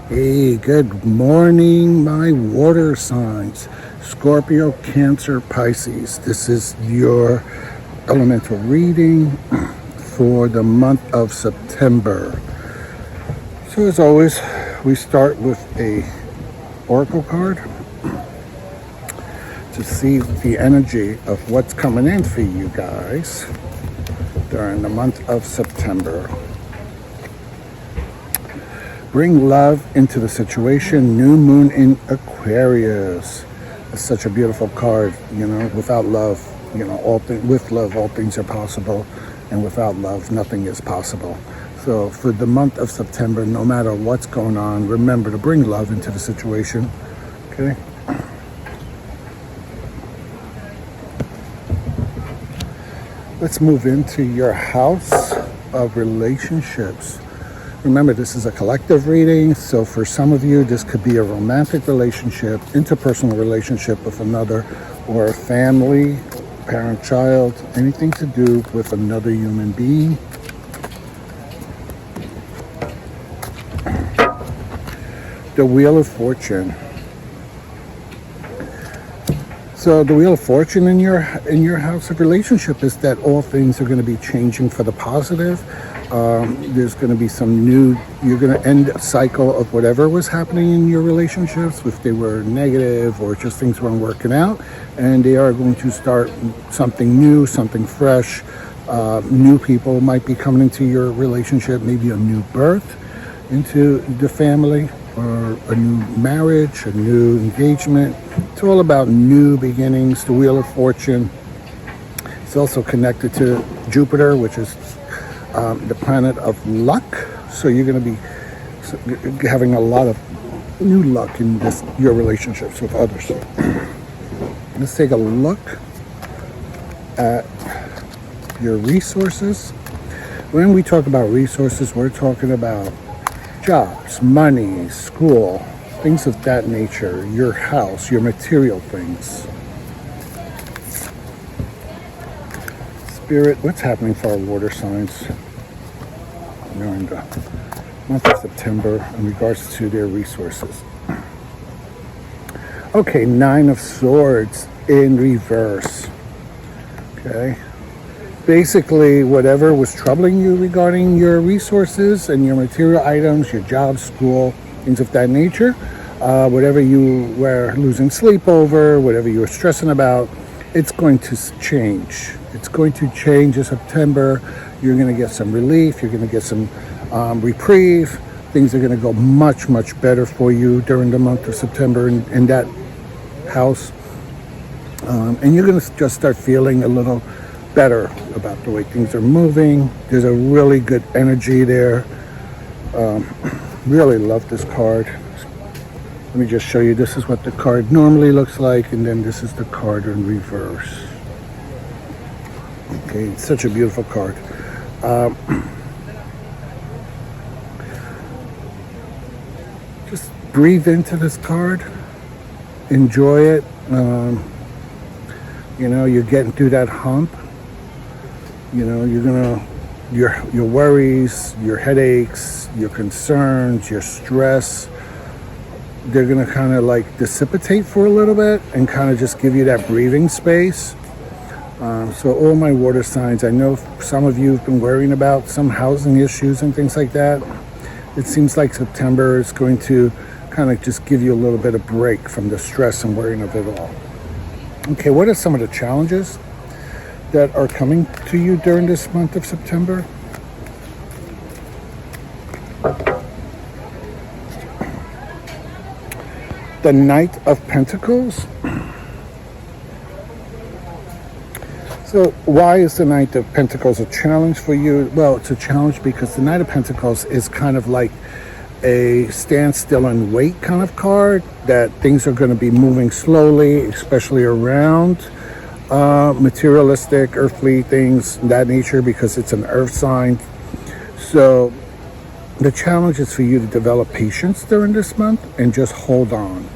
Hey, good morning, my water signs. Scorpio, Cancer, Pisces. This is your elemental reading for the month of September. So as always, we start with a oracle card to see the energy of what's coming in for you guys during the month of September. Bring love into the situation. New moon in Aquarius. It's such a beautiful card. Without love, with love, all things are possible. And without love, nothing is possible. So for the month of September, no matter what's going on, remember to bring love into the situation. Okay? Let's move into your house of relationships. Remember, this is a collective reading, so for some of you, this could be a romantic relationship, interpersonal relationship with another, or a family, parent-child, anything to do with another human being. The Wheel of Fortune. So the Wheel of Fortune in your house of relationship is that all things are going to be changing for the positive. There's going to be you're going to end a cycle of whatever was happening in your relationships, if they were negative or just things weren't working out, and they are going to start something new, something fresh. New people might be coming into your relationship, maybe a new birth into the family, or a new marriage, a new engagement. It's all about new beginnings. The Wheel of Fortune. It's also connected to Jupiter, which is the planet of luck. So you're going to be having a lot of new luck in your relationships with others. Let's take a look at your resources. When we talk about resources, we're talking about jobs, money, school, things of that nature, your house, your material things. Spirit, what's happening for our water signs during the month of September in regards to their resources? Okay, Nine of Swords in reverse. Okay. Basically, whatever was troubling you regarding your resources and your material items, your job, school, things of that nature, whatever you were losing sleep over, whatever you were stressing about, it's going to change. It's going to change in September. You're going to get some relief. You're going to get some reprieve. Things are going to go much, much better for you during the month of September in that house. And you're going to just start feeling a little better about the way things are moving. There's a really good energy there. Really love this card. Let me just show you. This is what the card normally looks like, and then this is the card in reverse. Okay, it's such a beautiful card. Just breathe into this card. Enjoy it. You're getting through that hump. Your worries, your headaches, your concerns, your stress, they're gonna kind of like dissipate for a little bit and kind of just give you that breathing space. So all my water signs, I know some of you have been worrying about some housing issues and things like that. It seems like September is going to kind of just give you a little bit of break from the stress and worrying of it all. Okay, what are some of the challenges that are coming to you during this month of September? The Knight of Pentacles. So why is the Knight of Pentacles a challenge for you? Well, it's a challenge because the Knight of Pentacles is kind of like a stand still and wait kind of card, that things are going to be moving slowly, especially around materialistic, earthly things, that nature, because it's an earth sign. So the challenge is for you to develop patience during this month and just hold on.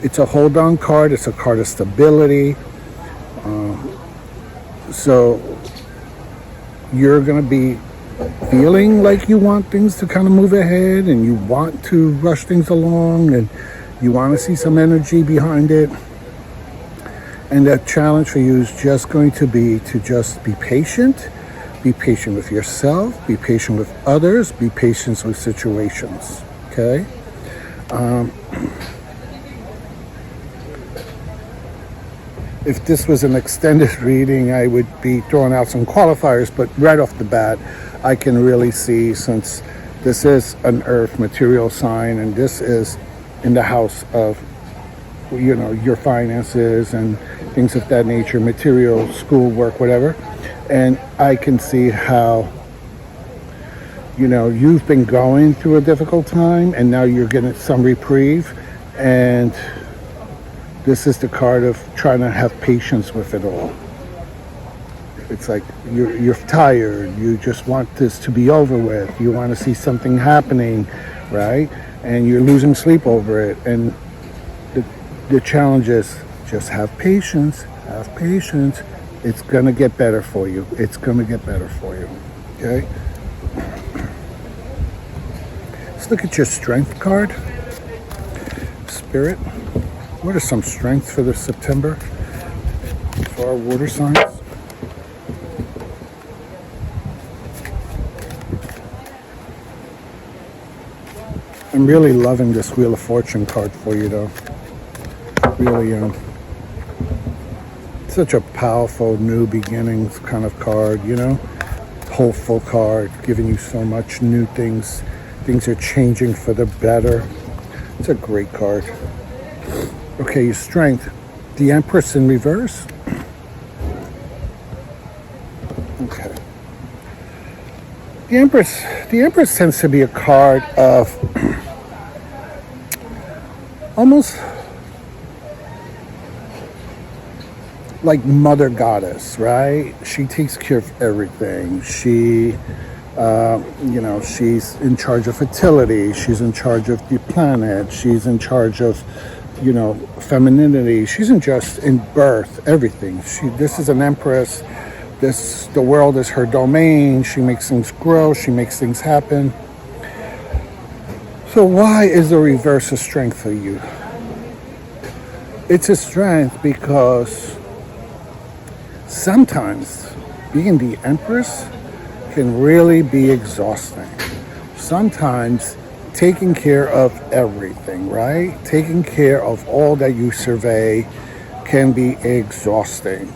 It's a hold on card. It's a card of stability. So you're going to be feeling like you want things to kind of move ahead and you want to rush things along and you want to see some energy behind it. And that challenge for you is just going to be to just be patient. Be patient with yourself. Be patient with others. Be patient with situations. Okay? If this was an extended reading, I would be throwing out some qualifiers, but right off the bat, I can really see, since this is an earth material sign and this is in the house of, your finances and things of that nature, material, schoolwork, whatever. And I can see how, you've been going through a difficult time and now you're getting some reprieve. And this is the card of trying to have patience with it all. It's like you're tired. You just want this to be over with. You want to see something happening, right? And you're losing sleep over it. And the challenge is just have patience. Have patience. It's going to get better for you. It's going to get better for you. Okay? Let's look at your strength card. Spirit. What are some strengths for this September for our water signs? I'm really loving this Wheel of Fortune card for you, though. Really am. Such a powerful new beginnings kind of card, hopeful card, giving you so much new things. Things are changing for the better. It's a great card. Okay, your strength. The Empress in reverse. Okay. The Empress tends to be a card of almost like mother goddess, right? She takes care of everything. She, she's in charge of fertility. She's in charge of the planet. She's in charge of, femininity. She's in birth, everything. This is an empress. The world is her domain. She makes things grow. She makes things happen. So why is the reverse a strength for you? It's a strength because sometimes being the Empress can really be exhausting. Sometimes taking care of everything, right? Taking care of all that you survey can be exhausting.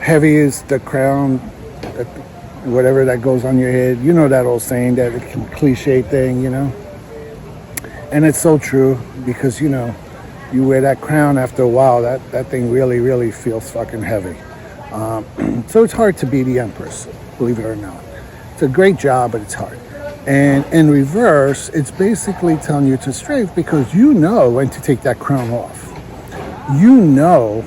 Heavy is the crown, whatever that goes on your head. You know that old saying, that cliche thing, And it's so true because, you wear that crown after a while, that thing really, really feels fucking heavy. So it's hard to be the Empress, believe it or not. It's a great job, but it's hard. And in reverse, it's basically telling you to strength because you know when to take that crown off. You know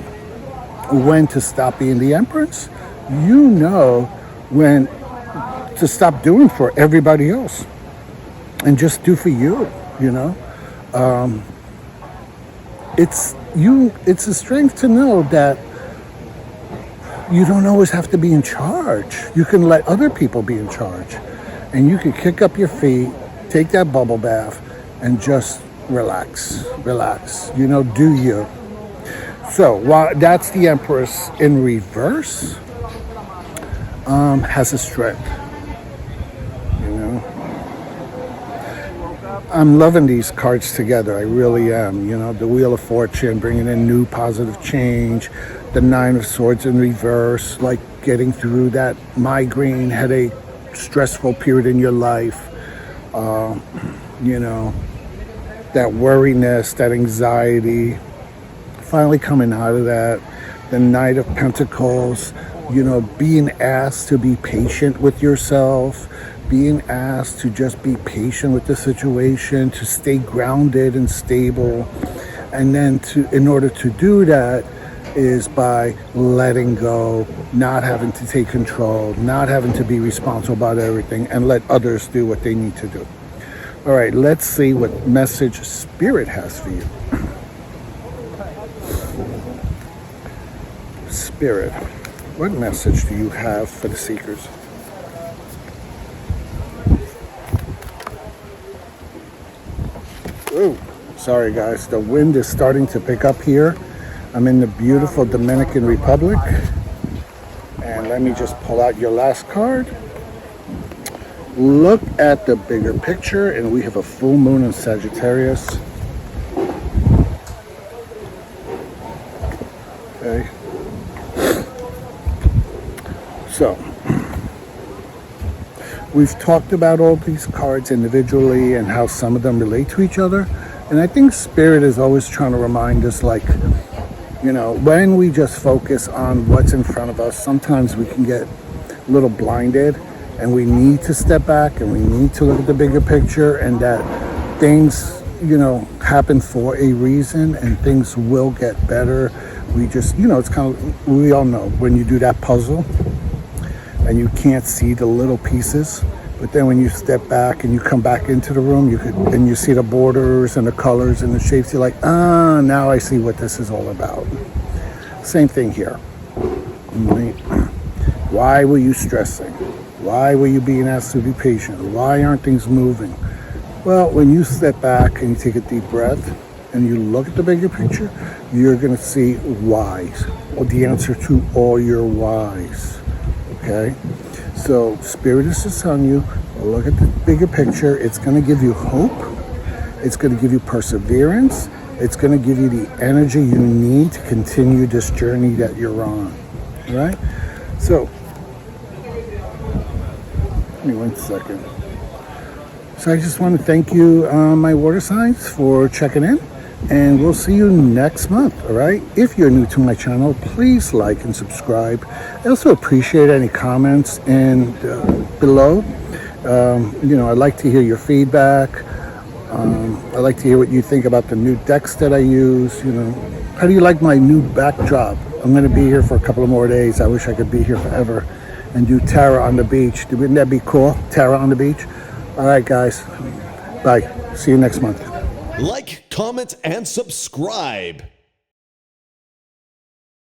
when to stop being the Empress. You know when to stop doing for everybody else and just do for you, It's a strength to know that you don't always have to be in charge. You can let other people be in charge. And you can kick up your feet, take that bubble bath, and just relax. Do you. So, while that's the Empress in reverse, has a strength. I'm loving these cards together. I really am. The Wheel of Fortune, bringing in new positive change. The Nine of Swords in reverse, like getting through that migraine, headache, stressful period in your life. That worriness, that anxiety. Finally coming out of that. The Knight of Pentacles, being asked to be patient with yourself. Being asked to just be patient with the situation, to stay grounded and stable. And then in order to do that is by letting go, not having to take control, not having to be responsible about everything, and let others do what they need to do. All right, let's see what message Spirit has for you. Spirit. What message do you have for the seekers? Oh, sorry guys, the wind is starting to pick up here. I'm in the beautiful Dominican Republic. And let me just pull out your last card. Look at the bigger picture, and we have a full moon in Sagittarius. Okay. So, we've talked about all these cards individually and how some of them relate to each other. And I think Spirit is always trying to remind us, like, you know, when we just focus on what's in front of us, sometimes we can get a little blinded, and we need to step back and we need to look at the bigger picture, and that things, you know, happen for a reason and things will get better. We just, you know, it's kind of, we all know when you do that puzzle and you can't see the little pieces, but then when you step back and you come back into the room, and you see the borders and the colors and the shapes, you're like, ah, now I see what this is all about. Same thing here. Right? Why were you stressing? Why were you being asked to be patient? Why aren't things moving? Well, when you step back and you take a deep breath and you look at the bigger picture, you're going to see whys, or the answer to all your whys. Okay? So Spirit is just telling you, look at the bigger picture. It's going to give you hope. It's going to give you perseverance. It's going to give you the energy you need to continue this journey that you're on. All right? So, give me 1 second. So I just want to thank you, my water signs, for checking in. And we'll see you next month, all right? If you're new to my channel, please like and subscribe. I also appreciate any comments below. You know, I'd like to hear your feedback. I'd like to hear what you think about the new decks that I use. You know, how do you like my new backdrop? I'm going to be here for a couple of more days. I wish I could be here forever and do tarot on the beach. Wouldn't that be cool? Tarot on the beach? All right, guys. Bye. See you next month. Like, comment, and subscribe.